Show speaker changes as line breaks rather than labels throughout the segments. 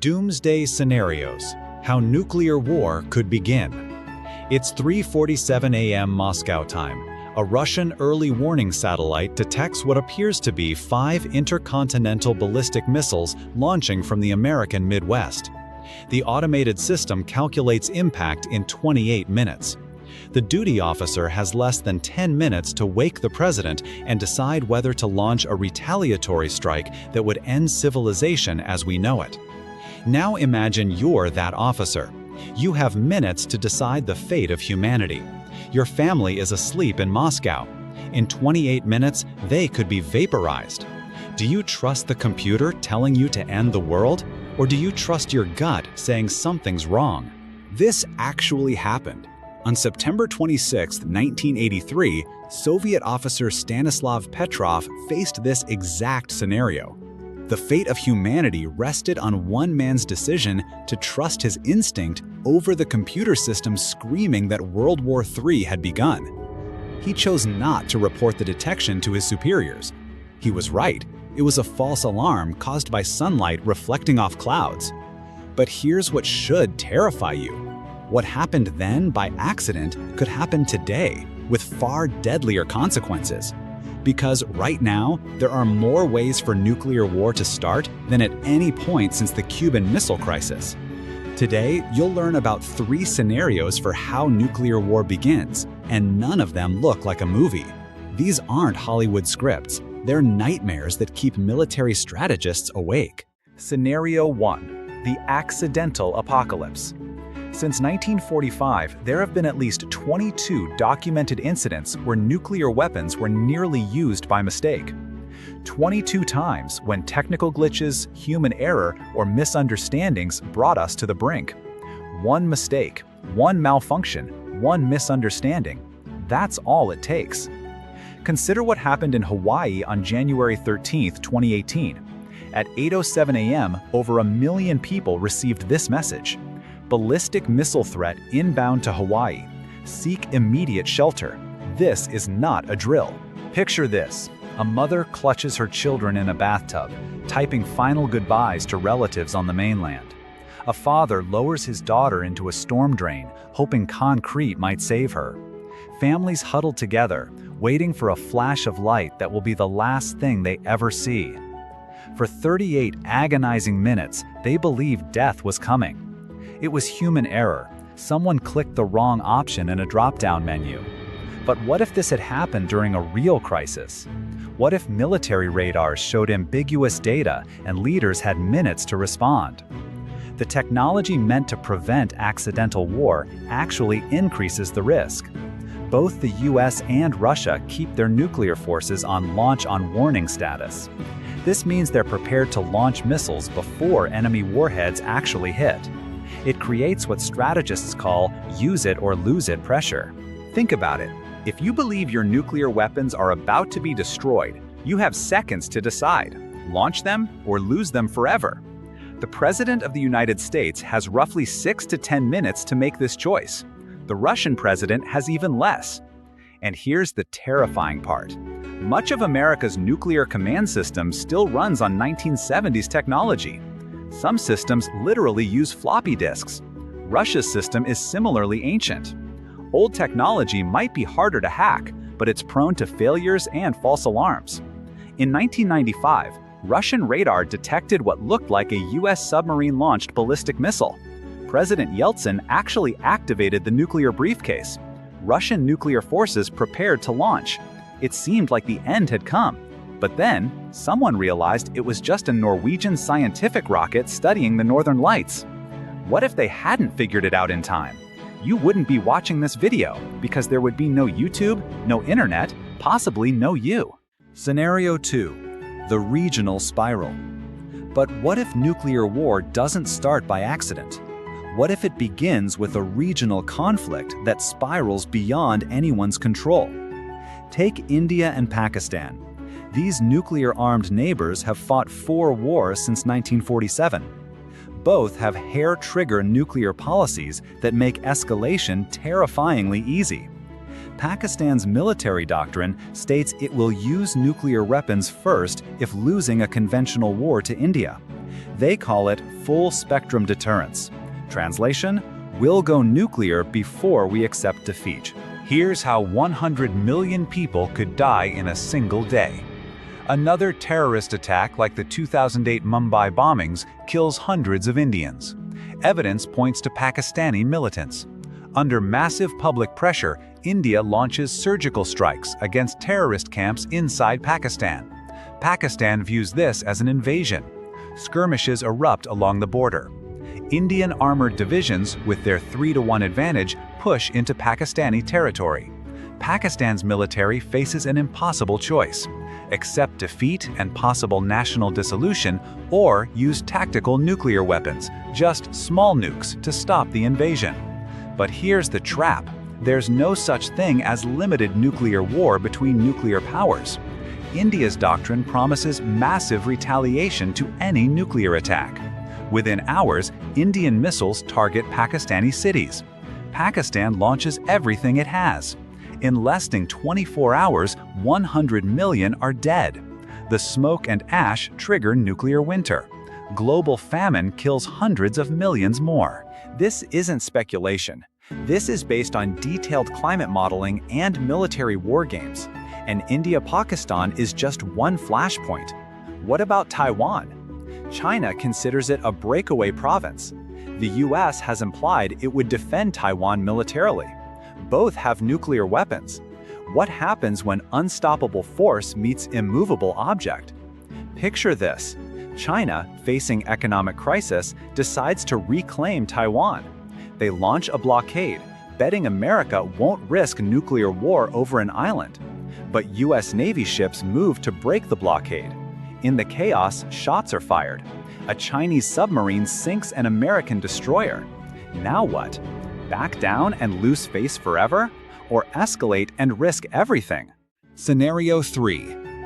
Doomsday Scenarios: How Nuclear War Could Begin. It's 3:47 a.m. Moscow time. A Russian early warning satellite detects what appears to be 5 intercontinental ballistic missiles launching from the American Midwest. The automated system calculates impact in 28 minutes. The duty officer has less than 10 minutes to wake the president and decide whether to launch a retaliatory strike that would end civilization as we know it. Now imagine you're that officer. You have minutes to decide the fate of humanity. Your family is asleep in Moscow. In 28 minutes, they could be vaporized. Do you trust the computer telling you to end the world? Or do you trust your gut saying something's wrong? This actually happened. On September 26, 1983, Soviet officer Stanislav Petrov faced this exact scenario. The fate of humanity rested on one man's decision to trust his instinct over the computer system screaming that World War III had begun. He chose not to report the detection to his superiors. He was right. It was a false alarm caused by sunlight reflecting off clouds. But here's what should terrify you. What happened then by accident could happen today with far deadlier consequences. Because right now, there are more ways for nuclear war to start than at any point since the Cuban Missile Crisis. Today, you'll learn about 3 scenarios for how nuclear war begins, and none of them look like a movie. These aren't Hollywood scripts. They're nightmares that keep military strategists awake.
Scenario 1: The Accidental Apocalypse. Since 1945, there have been at least 22 documented incidents where nuclear weapons were nearly used by mistake. 22 times when technical glitches, human error, or misunderstandings brought us to the brink. One mistake, one malfunction, one misunderstanding. That's all it takes. Consider what happened in Hawaii on January 13, 2018. At 8:07 a.m., over 1 million people received this message. Ballistic missile threat inbound to Hawaii. Seek immediate shelter. This is not a drill. Picture this. A mother clutches her children in a bathtub, typing final goodbyes to relatives on the mainland. A father lowers his daughter into a storm drain, hoping concrete might save her. Families huddle together, waiting for a flash of light that will be the last thing they ever see. For 38 agonizing minutes, they believed death was coming. It was human error. Someone clicked the wrong option in a drop-down menu. But what if this had happened during a real crisis? What if military radars showed ambiguous data and leaders had minutes to respond? The technology meant to prevent accidental war actually increases the risk. Both the US and Russia keep their nuclear forces on launch on warning status. This means they're prepared to launch missiles before enemy warheads actually hit. It creates what strategists call use it or lose it pressure. Think about it. If you believe your nuclear weapons are about to be destroyed, you have seconds to decide: launch them or lose them forever. The President of the United States has roughly 6 to 10 minutes to make this choice. The Russian president has even less. And here's the terrifying part. Much of America's nuclear command system still runs on 1970s technology. Some systems literally use floppy disks. Russia's system is similarly ancient. Old technology might be harder to hack, but it's prone to failures and false alarms. In 1995, Russian radar detected what looked like a US submarine-launched ballistic missile. President Yeltsin actually activated the nuclear briefcase. Russian nuclear forces prepared to launch. It seemed like the end had come. But then, someone realized it was just a Norwegian scientific rocket studying the Northern Lights. What if they hadn't figured it out in time? You wouldn't be watching this video because there would be no YouTube, no internet, possibly no you. Scenario 2: The Regional Spiral. But what if nuclear war doesn't start by accident? What if it begins with a regional conflict that spirals beyond anyone's control? Take India and Pakistan. These nuclear-armed neighbors have fought 4 wars since 1947. Both have hair-trigger nuclear policies that make escalation terrifyingly easy. Pakistan's military doctrine states it will use nuclear weapons first if losing a conventional war to India. They call it full-spectrum deterrence. Translation: we'll go nuclear before we accept defeat. Here's how 100 million people could die in a single day. Another terrorist attack like the 2008 Mumbai bombings kills hundreds of Indians. Evidence points to Pakistani militants. Under massive public pressure, India launches surgical strikes against terrorist camps inside Pakistan. Pakistan views this as an invasion. Skirmishes erupt along the border. Indian armored divisions, with their 3-to-1 advantage, push into Pakistani territory. Pakistan's military faces an impossible choice: accept defeat and possible national dissolution, or use tactical nuclear weapons, just small nukes, to stop the invasion. But here's the trap: there's no such thing as limited nuclear war between nuclear powers. India's doctrine promises massive retaliation to any nuclear attack. Within hours, Indian missiles target Pakistani cities. Pakistan launches everything it has. In less than 24 hours, 100 million are dead. The smoke and ash trigger nuclear winter. Global famine kills hundreds of millions more. This isn't speculation. This is based on detailed climate modeling and military war games. And India-Pakistan is just one flashpoint. What about Taiwan? China considers it a breakaway province. The US has implied it would defend Taiwan militarily. Both have nuclear weapons. What happens when unstoppable force meets immovable object? Picture this: China, facing economic crisis, decides to reclaim Taiwan. They launch a blockade, betting America won't risk nuclear war over an island. But US Navy ships move to break the blockade. In the chaos, shots are fired. A Chinese submarine sinks an American destroyer. Now what? Back down and lose face forever? Or escalate and risk everything?
Scenario 3.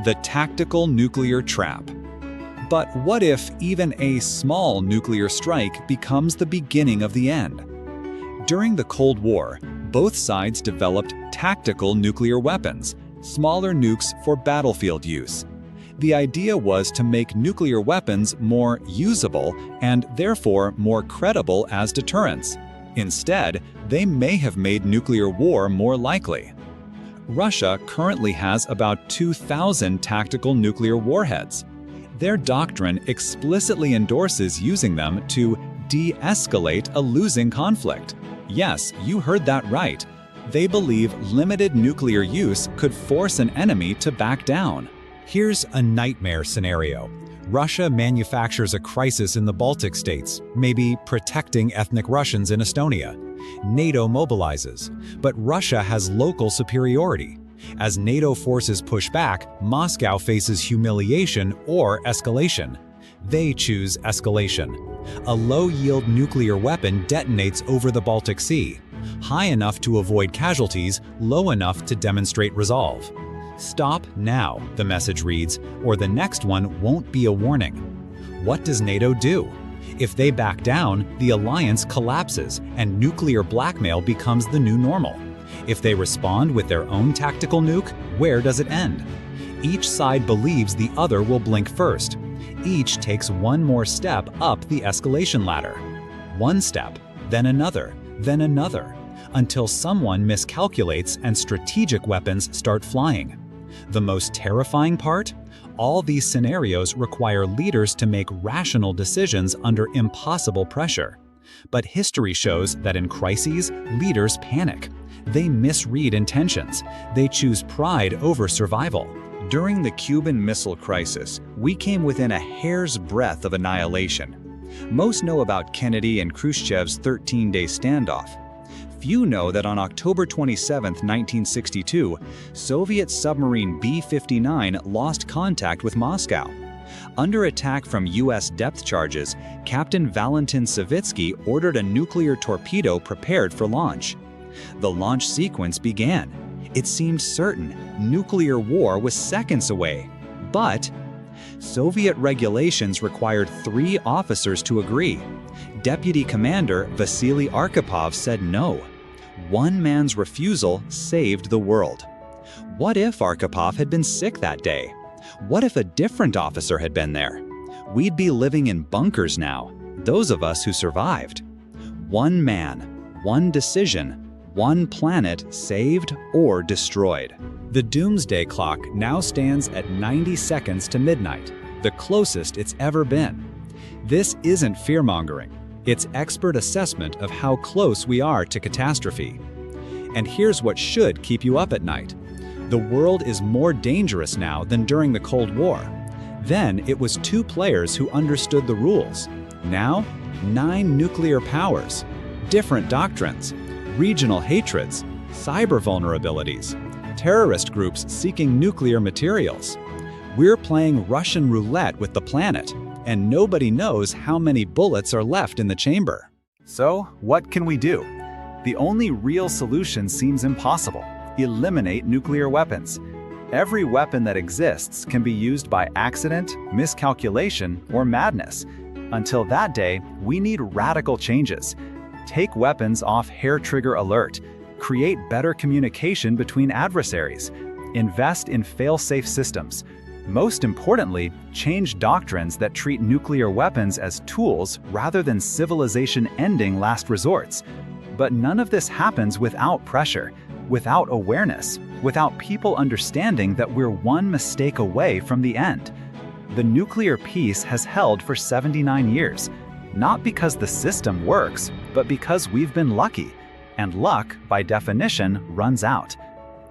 The tactical nuclear trap. But what if even a small nuclear strike becomes the beginning of the end? During the Cold War, both sides developed tactical nuclear weapons, smaller nukes for battlefield use. The idea was to make nuclear weapons more usable and therefore more credible as deterrents. Instead, they may have made nuclear war more likely. Russia currently has about 2,000 tactical nuclear warheads. Their doctrine explicitly endorses using them to de-escalate a losing conflict. Yes, you heard that right. They believe limited nuclear use could force an enemy to back down. Here's a nightmare scenario. Russia manufactures a crisis in the Baltic states, maybe protecting ethnic Russians in Estonia. NATO mobilizes, but Russia has local superiority. As NATO forces push back, Moscow faces humiliation or escalation. They choose escalation. A low-yield nuclear weapon detonates over the Baltic Sea, high enough to avoid casualties, low enough to demonstrate resolve. Stop now, the message reads, or the next one won't be a warning. What does NATO do? If they back down, the alliance collapses and nuclear blackmail becomes the new normal. If they respond with their own tactical nuke, where does it end? Each side believes the other will blink first. Each takes one more step up the escalation ladder. One step, then another, until someone miscalculates and strategic weapons start flying. The most terrifying part? All these scenarios require leaders to make rational decisions under impossible pressure. But history shows that in crises, leaders panic. They misread intentions. They choose pride over survival. During the Cuban Missile Crisis, we came within a hair's breadth of annihilation. Most know about Kennedy and Khrushchev's 13-day standoff. Few know that on October 27, 1962, Soviet submarine B-59 lost contact with Moscow. Under attack from U.S. depth charges, Captain Valentin Savitsky ordered a nuclear torpedo prepared for launch. The launch sequence began. It seemed certain nuclear war was seconds away. But Soviet regulations required 3 officers to agree. Deputy Commander Vasily Arkhipov said no. One man's refusal saved the world. What if Arkhipov had been sick that day? What if a different officer had been there? we'd be living in bunkers now, those of us who survived. One man, one decision, one planet saved or destroyed. The Doomsday Clock now stands at 90 seconds to midnight, the closest it's ever been. This isn't fear-mongering. It's expert assessment of how close we are to catastrophe. And here's what should keep you up at night. The world is more dangerous now than during the Cold War. Then it was 2 players who understood the rules. Now, 9 nuclear powers, different doctrines, regional hatreds, cyber vulnerabilities, terrorist groups seeking nuclear materials. We're playing Russian roulette with the planet, and nobody knows how many bullets are left in the chamber.
So, what can we do? The only real solution seems impossible: eliminate nuclear weapons. Every weapon that exists can be used by accident, miscalculation, or madness. Until that day, we need radical changes. Take weapons off hair-trigger alert. Create better communication between adversaries. Invest in fail-safe systems. Most importantly, change doctrines that treat nuclear weapons as tools rather than civilization-ending last resorts. But none of this happens without pressure, without awareness, without people understanding that we're one mistake away from the end. The nuclear peace has held for 79 years, not because the system works, but because we've been lucky. And luck, by definition, runs out.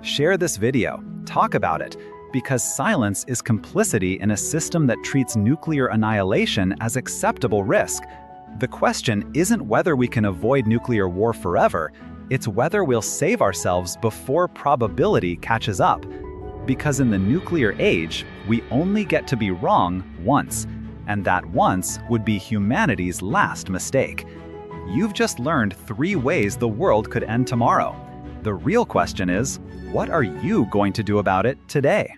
Share this video, talk about it, because silence is complicity in a system that treats nuclear annihilation as acceptable risk. The question isn't whether we can avoid nuclear war forever, it's whether we'll save ourselves before probability catches up. Because in the nuclear age, we only get to be wrong once, and that once would be humanity's last mistake. You've just learned 3 ways the world could end tomorrow. The real question is, what are you going to do about it today?